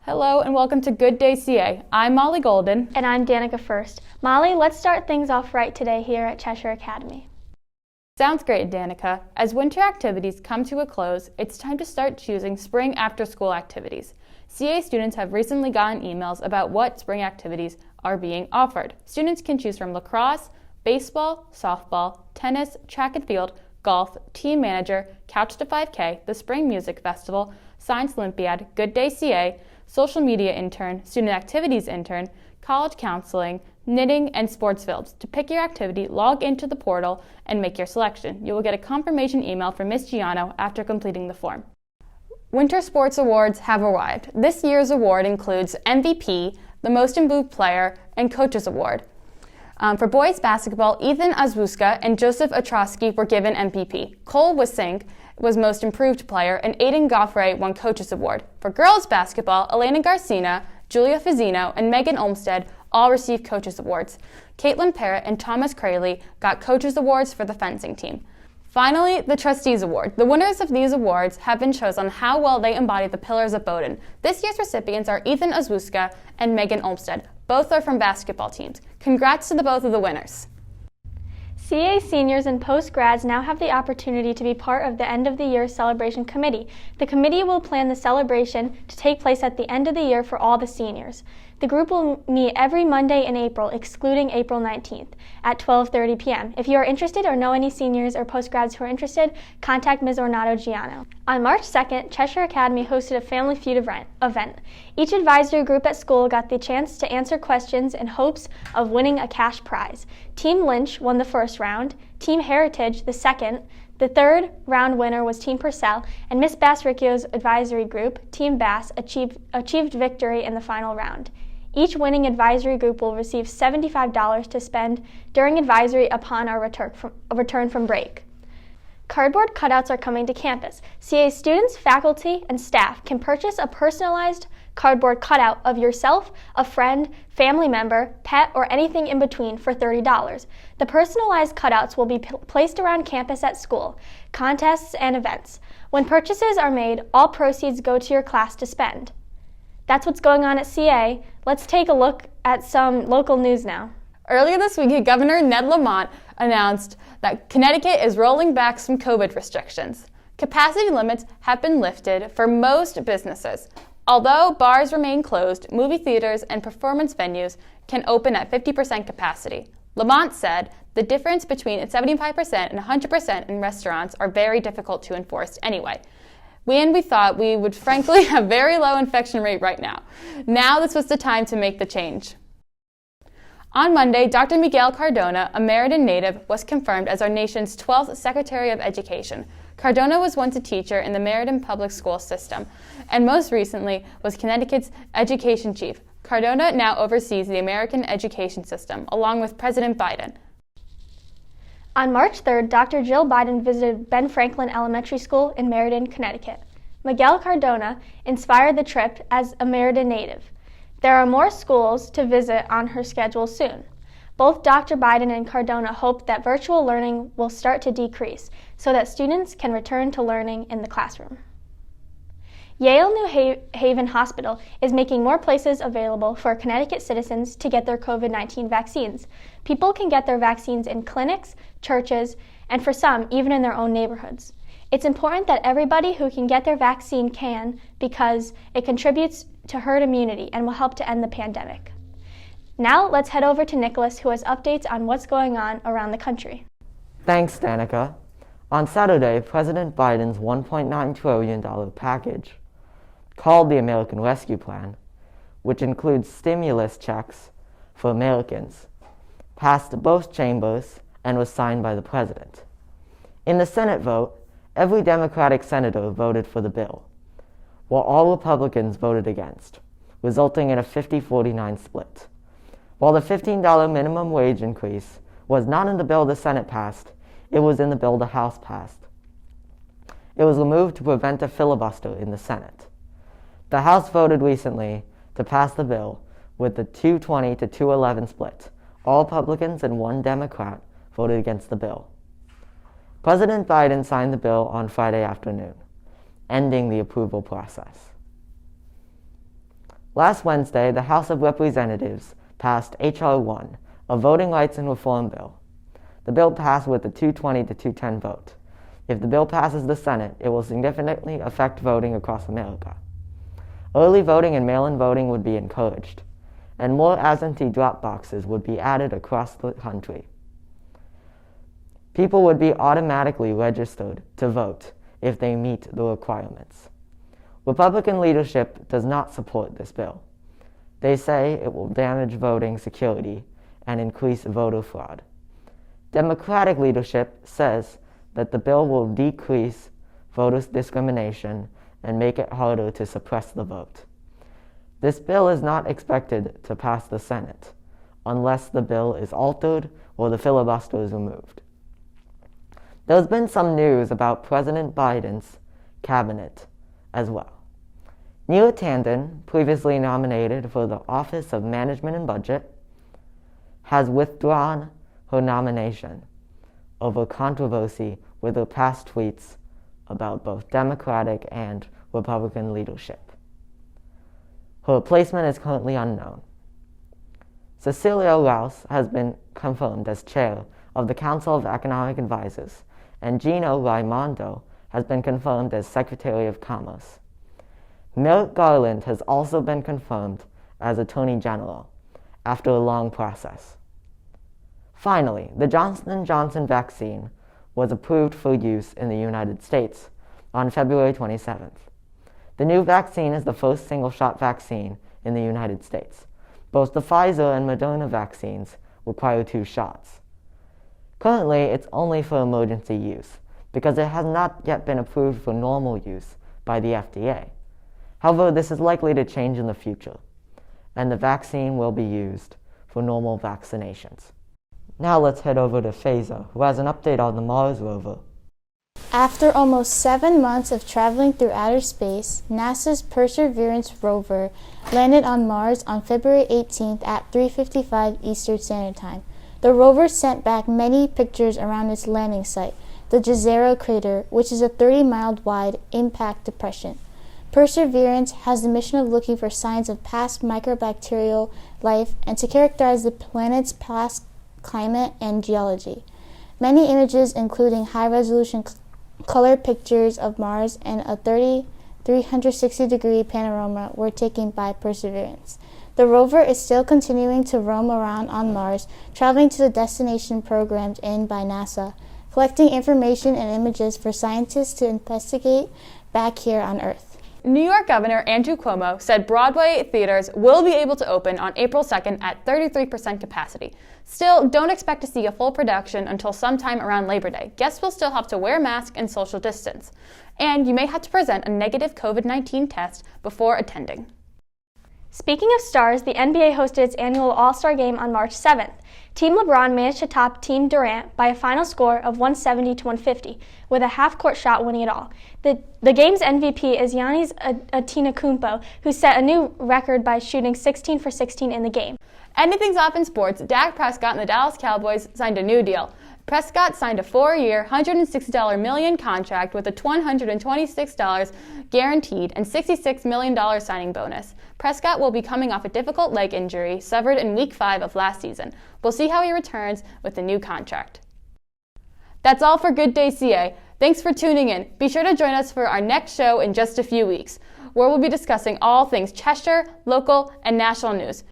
Hello and welcome to Good Day CA. I'm Molly Golden. And I'm Danica First. Molly, let's start things off right today here at Cheshire Academy. Sounds great, Danica. As winter activities come to a close, it's time to start choosing spring after-school activities. CA students have recently gotten emails about what spring activities are being offered. Students can choose from lacrosse, baseball, softball, tennis, track and field, golf, team manager, Couch to 5K, the Spring Music Festival, Science Olympiad, Good Day CA, social media intern, student activities intern, college counseling, knitting, and sports fields. To pick your activity, log into the portal and make your selection. You will get a confirmation email from Ms. Giano after completing the form. Winter sports awards have arrived. This year's award includes MVP, the Most Improved Player, and Coaches Award. For boys basketball, Ethan Azwuska and Joseph Otrowski were given MVP. Cole Wisink was Most Improved Player, and Aiden Goffray won Coaches Award. For girls basketball, Elena Garcina, Julia Fizzino, and Megan Olmstead all received Coaches Awards. Caitlin Parrott and Thomas Crayley got Coaches Awards for the fencing team. Finally, the Trustees Award. The winners of these awards have been chosen on how well they embody the pillars of Bowdoin. This year's recipients are Ethan Azwuska and Megan Olmstead. Both are from basketball teams. Congrats to both of the winners. CA seniors and post-grads now have the opportunity to be part of the end of the year celebration committee. The committee will plan the celebration to take place at the end of the year for all the seniors. The group will meet every Monday in April, excluding April 19th, at 12:30 p.m. If you are interested or know any seniors or post-grads who are interested, contact Ms. Ornato Giano. On March 2nd, Cheshire Academy hosted a Family Feud event. Each advisory group at school got the chance to answer questions in hopes of winning a cash prize. Team Lynch won the first round, Team Heritage the second. The third round winner was Team Purcell, and Miss Bass-Riccio's advisory group, Team Bass, achieved victory in the final round. Each winning advisory group will receive $75 to spend during advisory upon our return from break. Cardboard cutouts are coming to campus. CA students, faculty, and staff can purchase a personalized cardboard cutout of yourself, a friend, family member, pet, or anything in between for $30. The personalized cutouts will be placed around campus at school, contests, and events. When purchases are made, all proceeds go to your class to spend. That's what's going on at CA. Let's take a look at some local news now. Earlier this week, Governor Ned Lamont announced that Connecticut is rolling back some COVID restrictions. Capacity limits have been lifted for most businesses. Although bars remain closed, movie theaters and performance venues can open at 50% capacity. Lamont said the difference between 75% and 100% in restaurants are very difficult to enforce anyway. We thought we would frankly have very low infection rate right now. Now this was the time to make the change. On Monday, Dr. Miguel Cardona, a Meriden native, was confirmed as our nation's 12th Secretary of Education. Cardona was once a teacher in the Meriden public school system, and most recently was Connecticut's education chief. Cardona now oversees the American education system, along with President Biden. On March 3rd, Dr. Jill Biden visited Ben Franklin Elementary School in Meriden, Connecticut. Miguel Cardona inspired the trip as a Meriden native. There are more schools to visit on her schedule soon. Both Dr. Biden and Cardona hope that virtual learning will start to decrease so that students can return to learning in the classroom. Yale New Haven Hospital is making more places available for Connecticut citizens to get their COVID-19 vaccines. People can get their vaccines in clinics, churches, and for some, even in their own neighborhoods. It's important that everybody who can get their vaccine can, because it contributes to herd immunity and will help to end the pandemic. Now let's head over to Nicholas, who has updates on what's going on around the country. Thanks, Danica. On Saturday, President Biden's $1.9 trillion package, called the American Rescue Plan, which includes stimulus checks for Americans, passed both chambers and was signed by the president. In the Senate vote, every Democratic senator voted for the bill, while all Republicans voted against, resulting in a 50-49 split. While the $15 minimum wage increase was not in the bill the Senate passed, it was in the bill the House passed. It was removed to prevent a filibuster in the Senate. The House voted recently to pass the bill with the 220 to 211 split. All Republicans and one Democrat voted against the bill. President Biden signed the bill on Friday afternoon, ending the approval process. Last Wednesday, the House of Representatives passed H.R. 1, a voting rights and reform bill. The bill passed with a 220 to 210 vote. If the bill passes the Senate, it will significantly affect voting across America. Early voting and mail-in voting would be encouraged, and more absentee drop boxes would be added across the country. People would be automatically registered to vote if they meet the requirements. Republican leadership does not support this bill. They say it will damage voting security and increase voter fraud. Democratic leadership says that the bill will decrease voter discrimination and make it harder to suppress the vote. This bill is not expected to pass the Senate unless the bill is altered or the filibuster is removed. There's been some news about President Biden's cabinet as well. Neera Tanden, previously nominated for the Office of Management and Budget, has withdrawn her nomination over controversy with her past tweets about both Democratic and Republican leadership. Her replacement is currently unknown. Cecilia Rouse has been confirmed as chair of the Council of Economic Advisors, and Gino Raimondo has been confirmed as Secretary of Commerce. Merrick Garland has also been confirmed as Attorney General after a long process. Finally, the Johnson & Johnson vaccine was approved for use in the United States on February 27th. The new vaccine is the first single-shot vaccine in the United States. Both the Pfizer and Moderna vaccines require 2 shots. Currently, it's only for emergency use because it has not yet been approved for normal use by the FDA. However, this is likely to change in the future, and the vaccine will be used for normal vaccinations. Now let's head over to Faiza, who has an update on the Mars rover. After almost 7 months of traveling through outer space, NASA's Perseverance rover landed on Mars on February 18th at 3:55 Eastern Standard Time. The rover sent back many pictures around its landing site, the Jezero crater, which is a 30-mile wide impact depression. Perseverance has the mission of looking for signs of past microbacterial life and to characterize the planet's past climate and geology. Many images, including high-resolution color pictures of Mars and a 360-degree panorama, were taken by Perseverance. The rover is still continuing to roam around on Mars, traveling to the destination programmed in by NASA, collecting information and images for scientists to investigate back here on Earth. New York Governor Andrew Cuomo said Broadway theaters will be able to open on April 2nd at 33% capacity. Still, don't expect to see a full production until sometime around Labor Day. Guests will still have to wear masks and social distance. And you may have to present a negative COVID-19 test before attending. Speaking of stars, the NBA hosted its annual All-Star Game on March 7th. Team LeBron managed to top Team Durant by a final score of 170 to 150, with a half-court shot winning it all. The game's MVP is Giannis Antetokounmpo, who set a new record by shooting 16 for 16 in the game. Anything's off in sports. Dak Prescott and the Dallas Cowboys signed a new deal. Prescott signed a 4-year, $160 million contract with a $126 guaranteed and $66 million signing bonus. Prescott will be coming off a difficult leg injury suffered in Week 5 of last season. We'll see how he returns with the new contract. That's all for Good Day CA. Thanks for tuning in. Be sure to join us for our next show in just a few weeks, where we'll be discussing all things Cheshire, local, and national news.